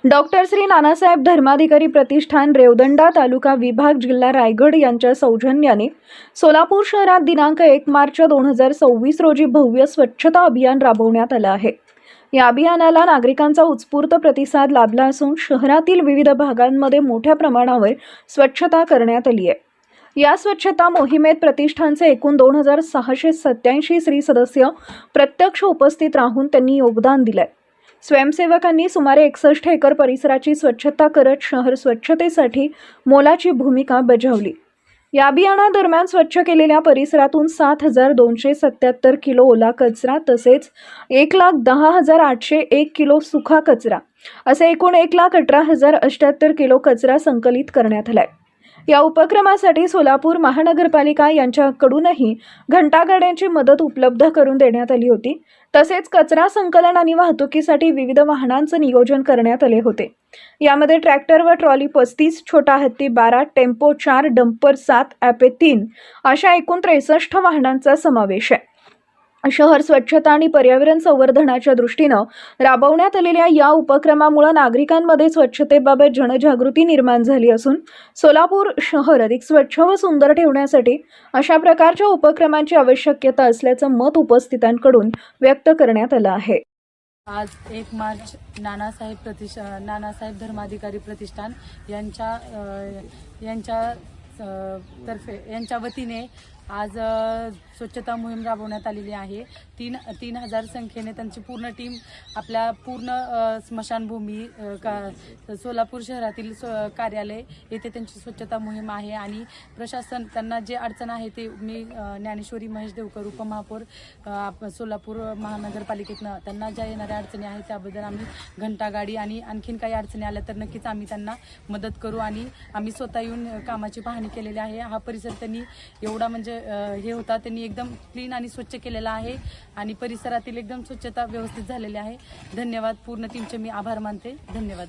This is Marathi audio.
डॉक्टर श्री नानासाहेब धर्माधिकारी प्रतिष्ठान रेवदंडा तालुका विभाग जिल्हा रायगड यांच्या सौजन्याने सोलापूर शहरात दिनांक 1 मार्च 2026 रोजी भव्य स्वच्छता अभियान राबवण्यात आलं आहे। या अभियानाला नागरिकांचा उत्स्फूर्त प्रतिसाद लाभला असून शहरातील विविध भागांमध्ये मोठ्या प्रमाणावर स्वच्छता करण्यात आली आहे। या स्वच्छता मोहिमेत प्रतिष्ठानचे एकूण 2687 श्री सदस्य प्रत्यक्ष उपस्थित राहून त्यांनी योगदान दिले। स्वयंसेवकांनी सुमारे 61 एकर परिसराची स्वच्छता करत शहर स्वच्छतेसाठी मोलाची भूमिका बजावली। या अभियानादरम्यान स्वच्छ केलेल्या परिसरातून 7277 किलो ओला कचरा तसेच 1,10,801 किलो सुखा कचरा असे एकूण 1,18,078 किलो कचरा संकलित करण्यात आलाय। या उपक्रमासाठी सोलापूर महानगरपालिका यांच्याकडूनही घंटागाड्यांची मदत उपलब्ध करून देण्यात आली होती। तसेच कचरा संकलन आणि वाहतुकीसाठी विविध वाहनांचे नियोजन करण्यात आले होते। यामध्ये ट्रॅक्टर व ट्रॉली 35, छोटा हत्ती 12, टेम्पो 4, डंपर 7, ॲपे 3 अशा एकूण 63 वाहनांचा समावेश आहे। शहर स्वच्छता आणि पर्यावरण संवर्धनाच्या दृष्टीने राबवण्यात आलेल्या या उपक्रमामुळे नागरिकांमध्ये स्वच्छतेबाबत जनजागृती निर्माण झाली असून सोलापूर शहर अधिक स्वच्छ व सुंदर ठेवण्यासाठी अशा प्रकारच्या उपक्रमांची आवश्यकता असल्याचं मत उपस्थितांकडून व्यक्त करण्यात आलं आहे। आज 1 मार्च नानासाहेब धर्माधिकारी प्रतिष्ठान यांच्या वतीने आज स्वच्छता मोहीम राबवण्यात आलेली आहे। 3,000 संख्येने त्यांची पूर्ण टीम आपल्या पूर्ण स्मशानभूमी सोलापूर शहरातील कार्यालय येथे त्यांची स्वच्छता मोहीम आहे आणि प्रशासन त्यांना जे अडचण आहे ते मी ज्ञानेश्वरी महेश देवकर उपमहापौर सोलापूर महानगरपालिकेतनं त्यांना ज्या येणाऱ्या अडचणी आहेत त्याबद्दल आम्ही घंटागाडी आणि आणखीन काही अडचणी आल्या तर नक्कीच आम्ही त्यांना मदत करू आणि आम्ही स्वतः येऊन कामाची पाहणी केलेली आहे। हा परिसर त्यांनी एवढा म्हणजे हे होता, त्यांनी एकदम क्लीन आणि स्वच्छ केलेला आहे आणि परिसरातील एकदम स्वच्छता व्यवस्थित झालेली आहे। धन्यवाद। पूर्ण टीमचे मी आभार मानते। धन्यवाद।